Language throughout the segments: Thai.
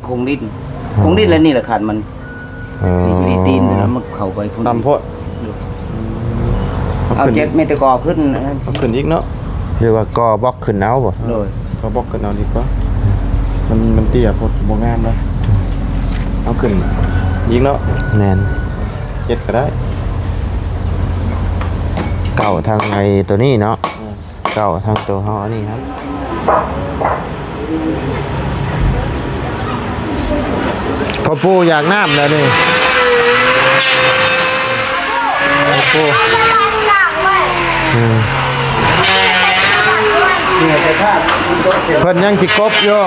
คงดิ้นแล้วนี่แหละขาดมันนี่ตีนแล้วมันเข้าไปพุ่น ตำโพด เอาเจ็ดเมตรกอขึ้น เอาขึ้นอีกเนาะ หรือว่ากอบล็อกขึ้นเอาบ่ เลย ก็บอกกันเอาดีกว่ามันเตี้ยโพดบ่งามเลยเอาขึ้นอีกเนาะ แม่น เจ็ดก็ได้ เก่าทางไอ้ตัวนี้เนาะเก่าทางตัวเฮาอันนี้ครับพ่อปู่อยากน้ำแล้วนี่พ่อปู่เนี่ยแต่ถ้า เพิ่นยังสิกบอยู่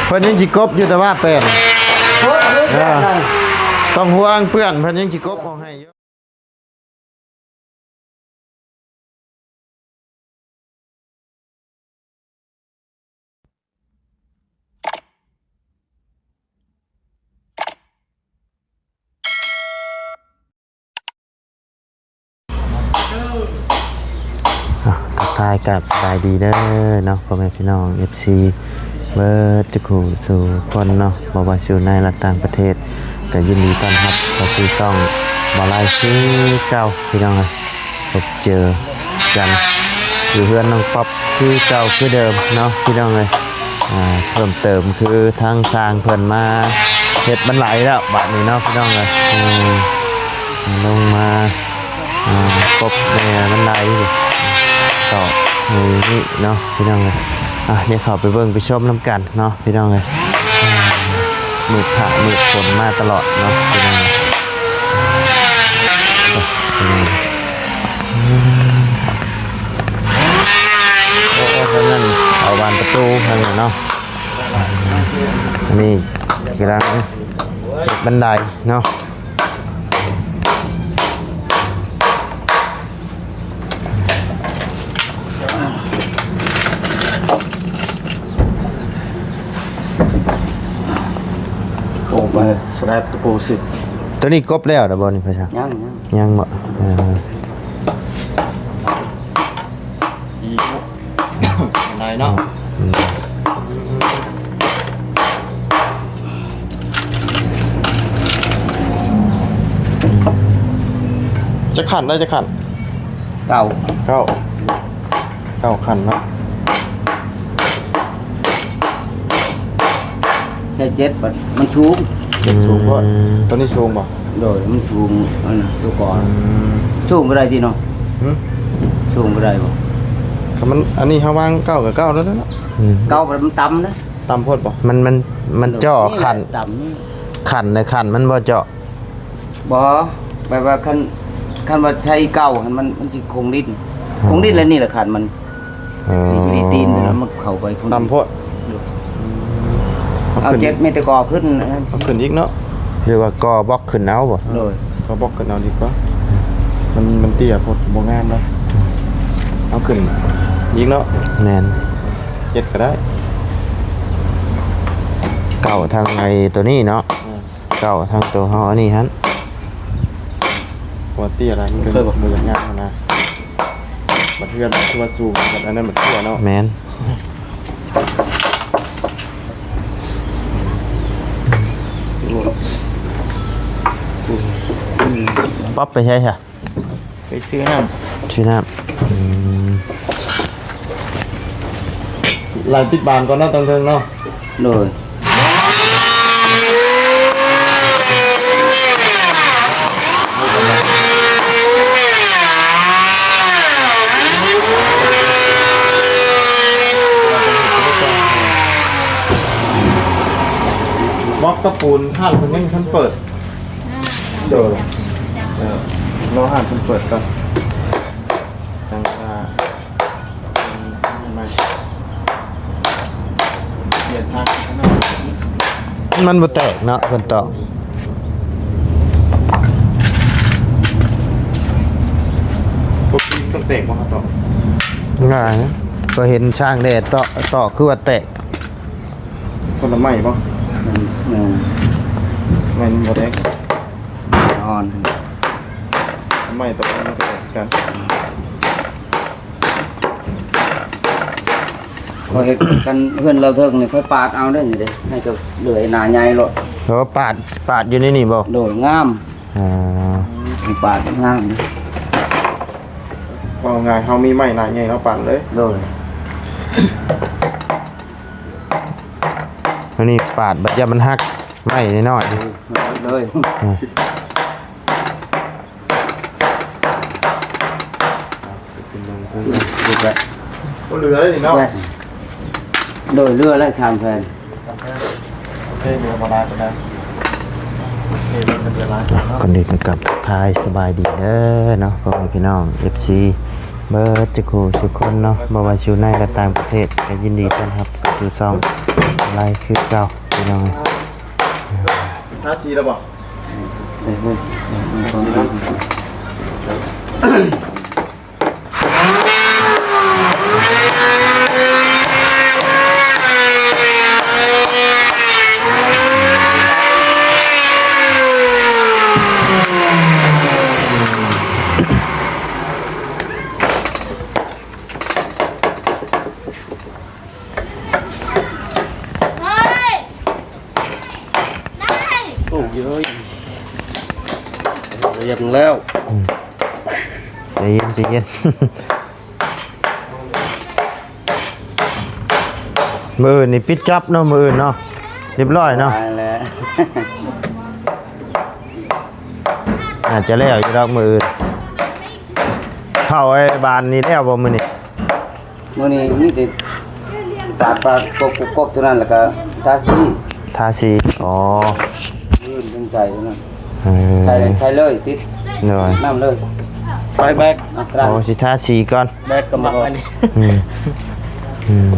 เพิ่นยังสิกบอยู่แต่ว่าเป็นต้องห่วงเพื่อนเพิ่นยังสิกบของให้อยู่ทักทายกับสบายดีเด้อเนาะพ่อแม่พี่น้อง FC เบิร์ดจุกูสู่คนเนาะบ่ว่าอยู่ในและต่างประเทศก็ยินดีต้อนรับเข้าสู่ช่องบ่ลายชื่อเก่าพี่น้องพบเจอกันอยู่เพื่อนน้องป๊อปคือเก่าคือเดิมเนาะพี่น้องเลยเพิ่มเติมคือทางสร้างเพิ่นมาเฮ็ดบันไดแล้วบัดนี้เนาะพี่น้องเลยลงมาครบในบันไดต่อนี่เนาะพี่น้องเลยเดี๋ยวเข้าไปเบิ่งไปชมน้ำกันเนาะพี่น้องเลยมืดผ่ามืดฝนมาตลอดเนาะพี่น้องเลยโอ้ทางนั้นเอาบานประตูทางนั้นเนาะอันนี้กำลังบันไดเนาะโอ้มาสลับตะปูสิ ตัวนี้กบแล้วเด้อบ่นี่พ่อชายังบ่ไหนเนาะจะขันได้จะขัน เก่า เก้าขันเนาะ ใช่เจ็ดบัดมันชูง เจ็ดสูงก็ตัวนี้สูงป่ะ โดยมันชูงอันน่ะตัวก่อนชูงก็ได้ที่เนาะชูงก็ได้บ่ คำมันอันนี้เขาวางเก้ากับเก้าแล้วเนาะ เก่ามันต่ำนะ ตามโพดป่ะ มันเจาะขัน ต่ำนี่ ขันในขันมันบ่เจาะ บ่แบบว่าคันว่าใช้เก่ามันสิคงดิ้นแล้วนี่แหละขาดมันนี่ตีนแล้วมันเข้าไปพุ่น ตามโพด เอาเจ็ดเมตรกอขึ้น เอาขึ้นอีกเนาะ หรือว่ากอบล็อกขึ้นเอาบ่ เลย ก็บอกกันเอาดีกว่ามันเตี้ยโพดบ่งามเลยเอาขึ้นอีกเนาะ แม่น เจ็ดก็ได้ เก่าทางไอ้ตัวนี้เนาะเก่าทางตัวเฮาอันนี้ฮั่น หัวเตี้ยอะไรมันเป็นมืออย่างงามนะบัดเทือนคือว่าสูงบัดอันนั้นบัดเตี้ยเนาะ แม่นป๊อปไปใช่ค่ะ ไปซื้อน้ ชื่อน้ ลายติดบานก่อนเนาะตรงเทิงเนาะ ำเลย บล็อกตะปูนห้านคนยังฉันเปิดเจอรอห้านฉันเปิดก่อนจังไม่เปลี่ยนทางข้างหน้า ำมันบ่แตกเนาะเพิ่นตอก พวกนี้ต้องเตะมาต่อ ง่ายนะก็เห็นช่างแดดตอกคือว่าแตก คนละไม้ป่ะ มัน ไม้โมเดล อ่อน ไม้ตัวนี้มันจะแตกกัน พอเฮ็ดกันเพื่อนเราเทิงนี่ค่อยปาดเอาได้นี่เด้ให้ก็เหลือหน้าใหญ่โลด เพราะว่าปาดอยู่ในนี่บ่ โดดงาม อ๋อ ปาดงาม ว่าไงเขามีไม้หนาใหญ่เราปั่นเลย โดด อันนี้ปาดบัดยามันหักไม่น้อย เลย ดูไป ก็เหลือเลยนี่เนาะ แวะโดยเรือและชามแฟน โอเคเดี๋ยวมาลาไปแล้วโอเคเดี๋ยวเป็นเวลา ๆก่อนอื่นก็กลับทักทายสบายดีเด้อเนาะพ่อแม่พี่น้อง FC เบิร์ดจุกูทุกคนเนาะบ่ว่าอยู่ในและต่างประเทศก็ยินดีต้อนรับเข้าสู่ช่องไลฟ์คือเก่าพี่น้อง ท่าซีแล้วบอก โอ้เยอะเรียบแล้ว ใจเย็นใจเย็น มืออื่นนี่ปิดจับเนาะมืออื่นเนาะเรียบร้อยเนาะ ตายแล้ว อาจจะแล้วอยู่ดอกมืออื่นเข้าไอ้บานนี้แล้วบ่มื้อนี้ มื้อนี้มีแต่ปาดกบตัวนั้นแล้วก็ทาสี ทาสีอ๋อ ยื่นเป็นใจตัวนั้น เออ ใช้เลยติด หน่อย น้ำเลยไปแบกอักรา โอ้สิทาสีก่อน แบกกำลังอันนี้ อืมอืม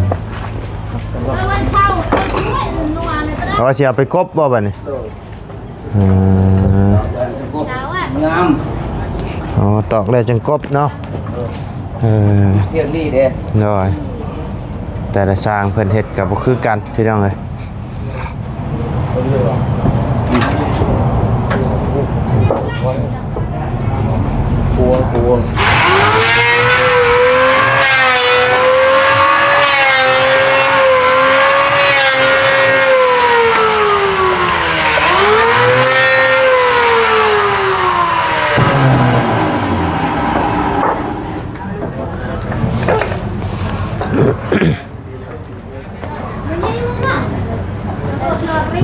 เขาสิเอาไปกบบ่บัดนี้อืม งาม อ๋อตอกแล้วจังกบเนาะเออ เพียงดีเด้ หน่อยแต่ละสร้างเพิ่นเฮ็ดก็บ่คือกันพี่น้องเอ้ย ครัว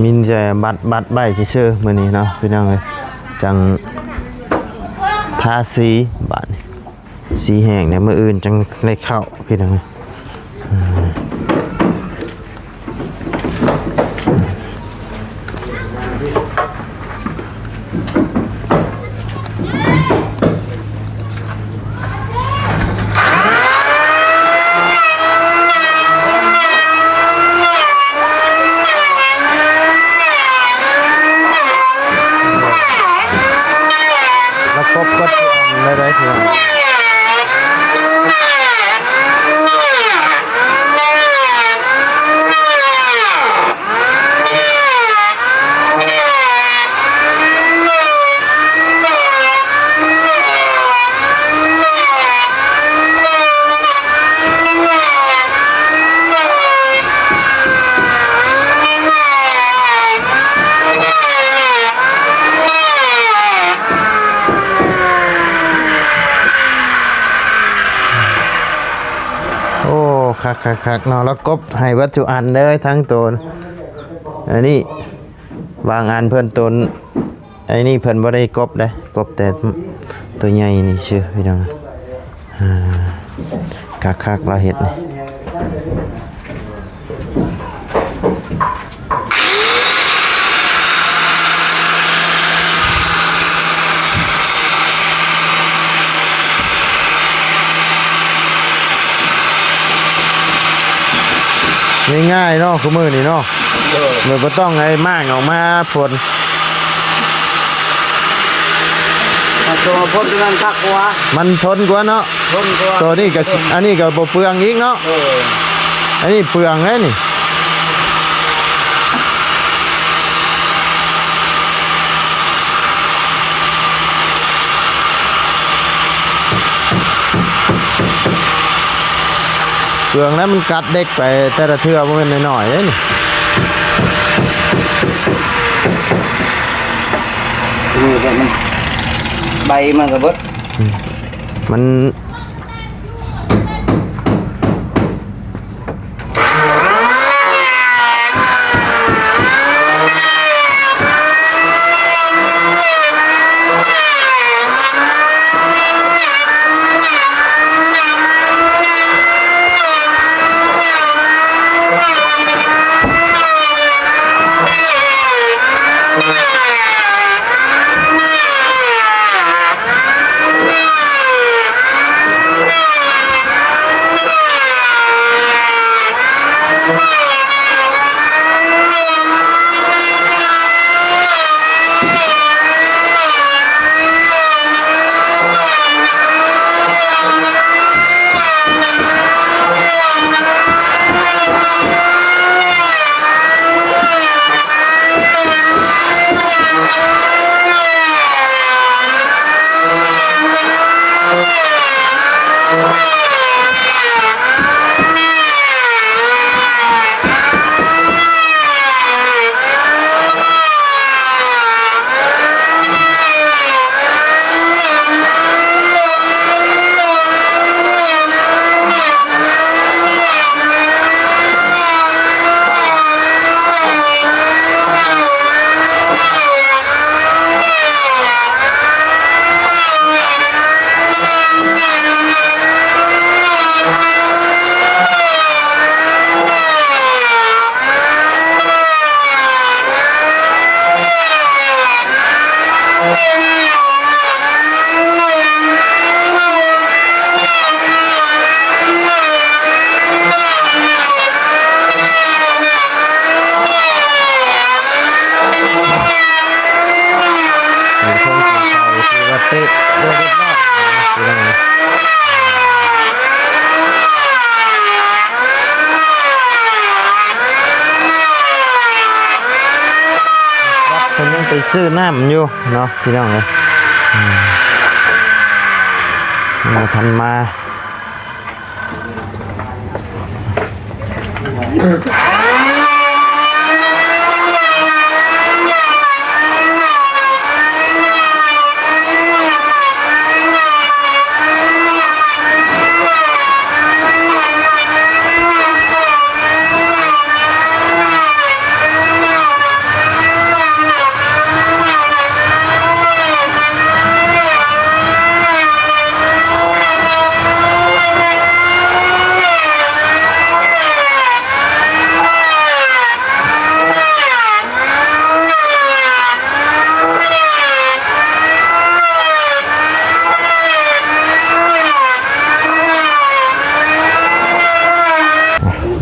มีแต่บัตรใบซื่อๆมื้อนี้เนาะพี่น้องเอ้ยจังทาสีบาดนี้สีแห้งเนี่ยมื้ออื่นจังได้เข้าพี่น้องเอ้ยแล้วกบก็สิอันได้พี่น้องโอ้คักๆๆเนาะแล้วกบให้วัตถุอันเลยทั้งตัวอันนี้บางอันเพิ่นตนไอ้นี่เพิ่นบ่ได้กบเด้กบแต่ตัวใหญ่นี่ชื่อพี่น้องคักๆเราเฮ็ดนี่ง่ายๆเนาะคือมือนี่เนาะมันบ่ต้องไอ้มากออกมาผล ตัวพ่นตัวนั้นคักกว่า มันทนกว่าเนาะ พ่นกว่า ตัวนี้ก็อันนี้ก็บ่เปลืองอีกเนาะอันนี้เปลืองเลยนี่ ลืองแล้วมันกัดเด็กไปแต่ละเทื่อบ่แม่นน้อยๆเด้นี่ มือแบบมันใบมันก็เบิด มันเตะโดนรอบคือยังไงคนยังไปซื้อน้ำอยู่เนาะพี่น้องเลยมาทันมา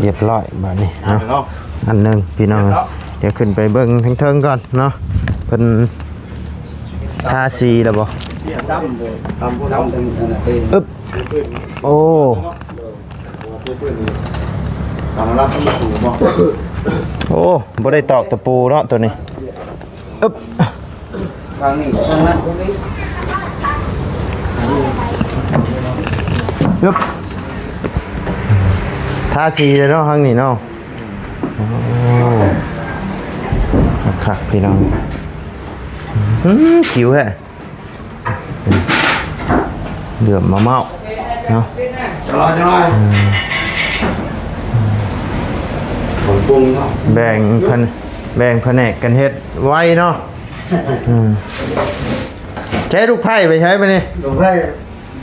เรียบร้อยบาดนี้เนาะอันหนึ่งพี่น้องเดี๋ยวขึ้นไปเบิ่งทั้งเทิงก่อนเนาะเพิ่นทาสีแล้วบ่อึ๊บโอ้โอ้บ่ได้ตอกตะปูเนาะตัวนี้อึ๊บ ทางนี้ทางนั้นตรงนี้ อึ๊บทาสีเลยเนาะข้างนี้เนาะโอ้ครับพี่น้องคิวแฮะเดือดมาเมาเนาะ จะรอผมปรุงเนาะ แบ่งแผนกกันเฮ็ดไว้เนาะใช้ลูกไผ่ไปใช้ไปนี่ หลวงพ่อ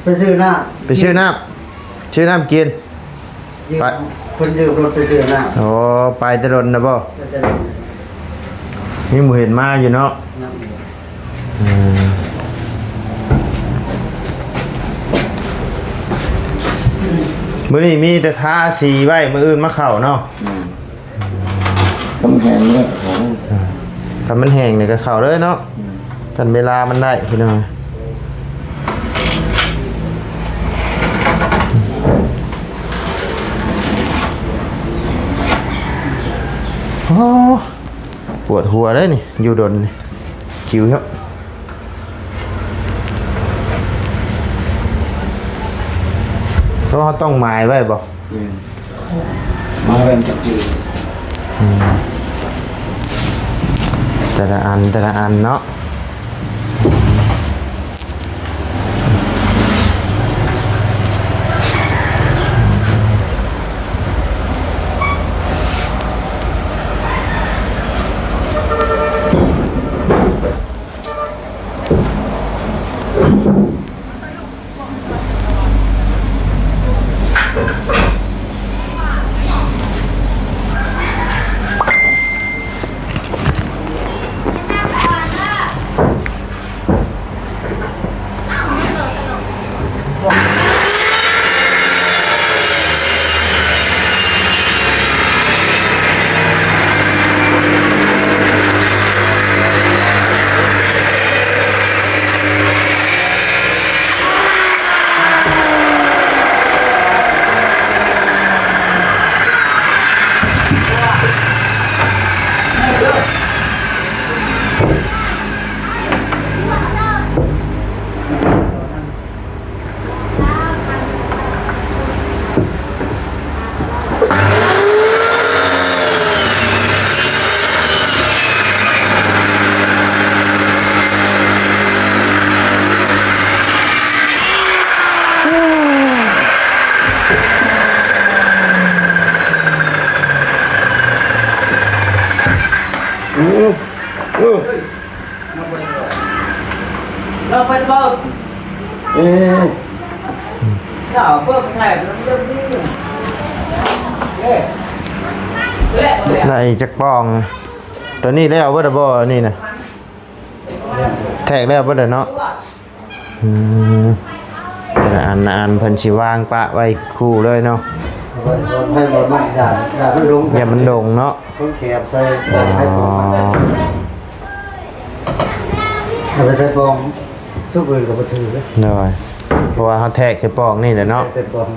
ไปซื้อหน้า ไปชื่อน้ำกิน ไป คนยืมรถไปซื้อหน้า โอ้ไปตะดนนะบ่ ก็จะ มีหมู่เห็นมาอยู่เนาะมื้อนี้มีแต่ทาสีไว้มื้ออื่นมาเข้าเนาะ คำแหงเนี่ยของ ถ้ามันแห้งนี่ก็เข้าเลยเนาะกันเวลามันได้พี่น้องโอ้ปวดหัวเลยนี่อยู่ดนนี่คิวครับเพราะเขาต้องหมายไว้บ่ มาเริ่มจากจืด แต่ละอันเนาะเราไปเบิกเจ้าเบิกใช่แล้วเรื่องนี้ได้จักปองตัวนี้แล้วบ่ได้บ่นี่น่ะแทกแล้วบ่ได้เนาะแต่ละอันเพิ่นสิวางปะไว้คู่เลยเนาะ ให้หมดมันอย่ามันลง อย่ามันดงเนาะ คนแคบใส่ให้ปองเอาไปใส่ปองสุกอื่นก็บ่ถือเลย เนาะเพราะว่าเฮาแทกแค่ปองนี่แหละเนาะ ใส่ปอง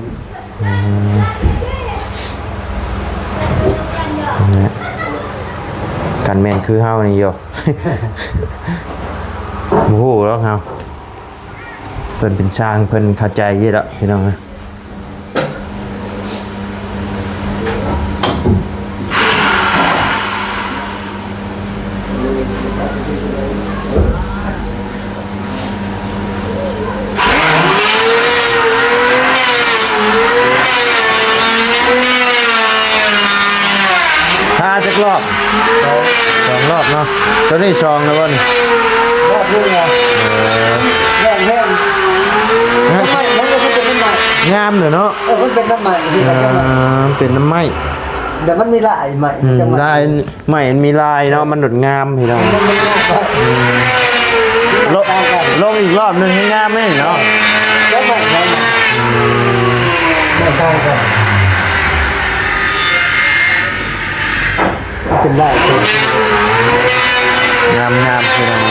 เนี่ยกันแม่นคือเฮานี่อยู่ โอ้โหแล้วเฮาเพิ่นเป็นช่างเพิ่นเข้าใจอยู่แล้วพี่น้องนะถ้าจักรอบสองรอบเนาะตัวนี้2แล้วบ่นี่ รอบนึงอ่ะแห้งน้ำมันมันก็เป็นน้ำมัน งามเด้อเนาะ มันเป็นน้ำมันที่เราจะมา เป็นน้ำไม้ เดี๋ยวมันมีลายใหม่จะมา ลายไม้มันมีลายเนาะมันดดงามพี่น้องลงอีกรอบหนึงให้งามไหมเนาะ แล้วใหม่แล้วใหม่ใช่ครับเป็นลายเป็น งามพี่น้อง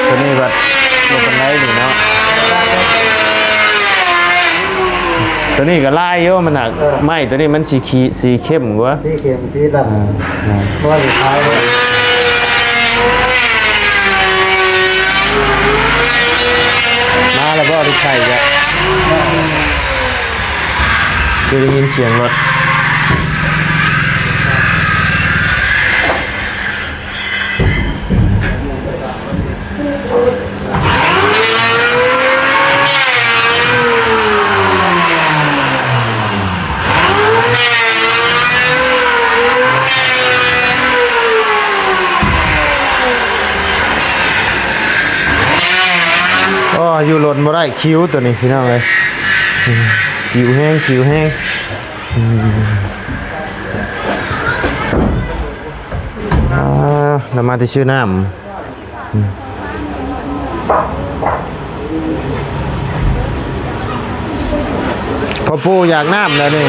ตัวนี้แบบลงเป็นไรนี่เนาะตัวนี้ก็ลายเยอะมันหนักไม้ตัวนี้มันสีเข้มกว่า สีเข็มสีดำเพราะว่าสุดท้ายเลย มาแล้วก็ทุกไข่จะได้ยินเสียงรถอยู่หล่นบ่ได้คิ้วตัวนี้พี่น้องเลยคิ้วแห้งเรามาที่ชื่อน้ำพ่อปู่อยากน้ำแล้วนี่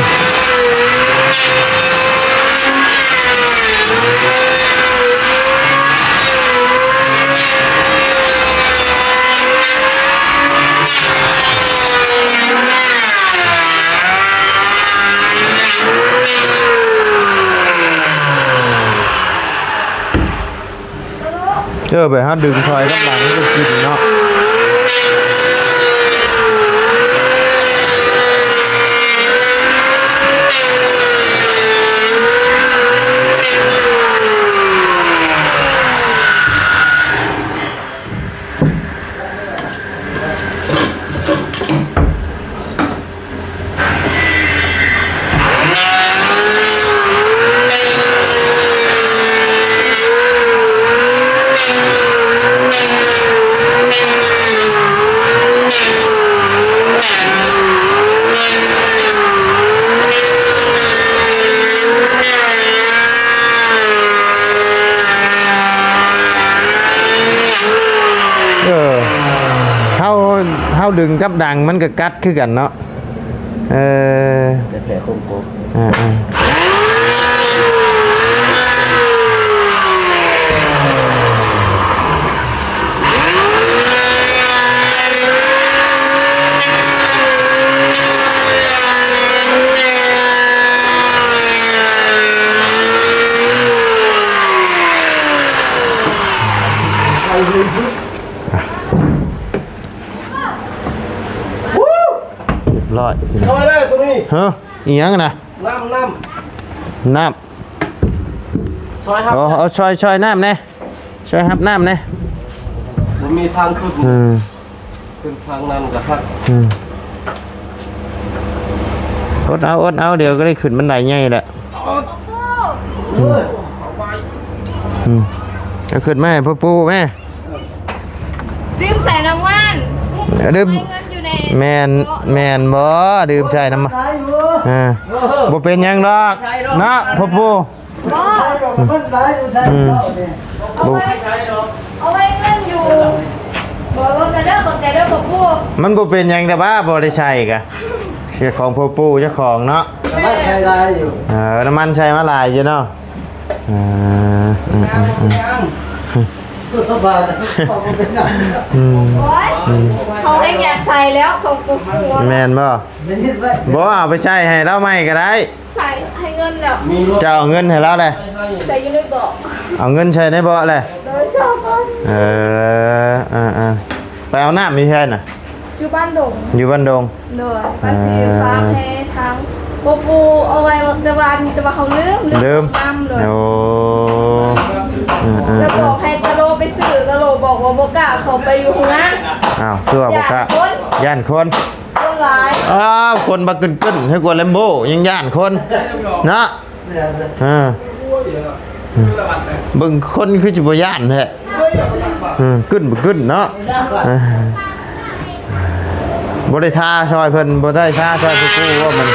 ไปฮะดึงถอยกำลังให้เป็นกินเนาะ เฮาดึงกับดังมันก็กัดคือกันเนาะแต่แผลคมกบ ร้อย ซอยได้ตัวนี้ เฮ้ออีหยังนะ น้ำ ซอยครับ เอาช่วยน้ำแน่ช่วยฮับน้ำแน่ มันมีทางขึ้น ขึ้นทางนั้นกับทาง อดเอาเดี๋ยวก็ได้ขึ้นบันไดใหญ่แหละจะขึ้นแม่พ่อปู่แม่ ดื่มใส่น้ำมัน ดื่ม ให้เงินอยู่ใน แมนบ่ดื่มใส่น้ำมันบ่เป็นหยังดอกนะพ่อปู่ บ่ มันได้อยู่ใช่เจ้าเนี่ย เอาไว้เงินอยู่บ่รถจะเด้อบอกใจเด้อบอกพูด มันบ่เป็นหยังแต่ว่าบ่ได้ใช้กะเสียของพ่อปู่เจ้าของเนาะ มันใช้ได้อยู่ น้ำมันใช้มาหลายอยู่เนาะ ตัวสบายเขาเป็นอย่างนี้ โอ๊ยเขาเองอยากใส่แล้วเขากลัว แม่นบ่ ไม่เห็นไหม บ่เอาไปใช้ให้เราใหม่ก็ได้ ใส่ให้เงินแล้ว จะเอาเงินให้เราเลย ใส่อยู่ในเบาะ เอาเงินใช้ในเบาะเลย โดยชอบมัน ไปเอาน้ำมีแค่น่ะ อยู่บ้านดง อยู่บ้านดง เหนื่อยภาษีฟ้าให้ทั้งปูเอาไว้แต่ว่าเขาลืมน้ำเลย โอ้ แล้วบอกให้ตะโลไปสื่อตะโลบอกว่าโบกล้าเขาไปอยู่ข้างหน้า อ้าวคือว่าบ่กะย่านคน คนร้าย อ้าวคนบักกึ่นให้กว่าแลมโบยังย่านคนเนาะเบิ่งคนคือสิบ่ย่านแท้กึ่นบ่กึ่นเนาะบ่ได้ท่าซอยเพิ่นบ่ได้ท่าซอยผู้กู้ว่ามัน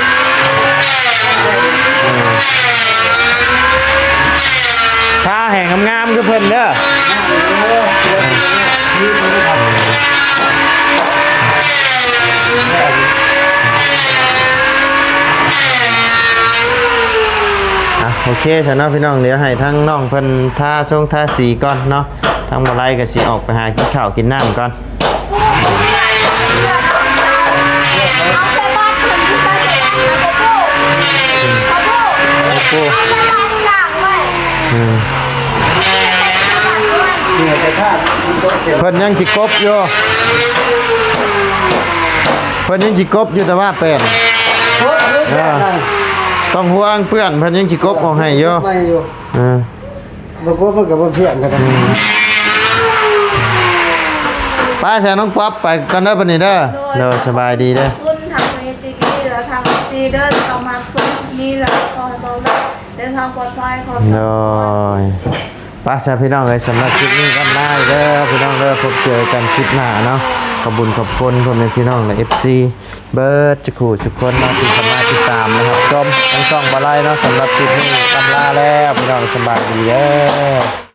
ท่าแห่งงามๆคือเพิ่นเด้อโอเคฉันเนาะพี่น้องเดี๋ยวให้ทั้งน้องเพิ่นท่าช่วงท่าสีก่อนเนาะทั้งบ่ไรก็สิออกไปหากินข้าวกินน้ำก่อน เอาใส่บ้านคนที่บ้านเด็กเอาปูเอาใส่บ้านกลางไว้ เนี่ยแต่ถ้าตัวเสีย เพิ่นยังสิกบอยู่เพิ่นยังสิกบอยู่แต่ว่าเป็น โคตรเยอะแยะเลย ต้องห่วงเพื่อนเพิ่นยังสิกบเอาให้อยู่ ไม่อยู่บางคนมันกับเพียงกัน ป้าแซ่น้องป๊อปไปกันเด้อบัดนี้เด้อเด้อสบายดีเด้อ คุณทางเมจิกี้แล้วทางซีเดอร์เข้ามาสุดนี่แหละขอให้เราเดินทางปลอดภัยขอ โดยป้าแซ่พี่น้องเอ้ยสำหรับคลิปนี้ก็ได้เด้อพี่น้องเด้อพบเจอกันคลิปหน้าเนาะขอบคุณพ่อแม่พี่น้องและ FC เบิร์ดจุกูทุกคนเนาะที่เข้ามาติดตามนะครับชมทั้งช่องบ่ไลเนาะสำหรับคลิปนี้กำลาแล้วพี่น้องสบายดีเด้อ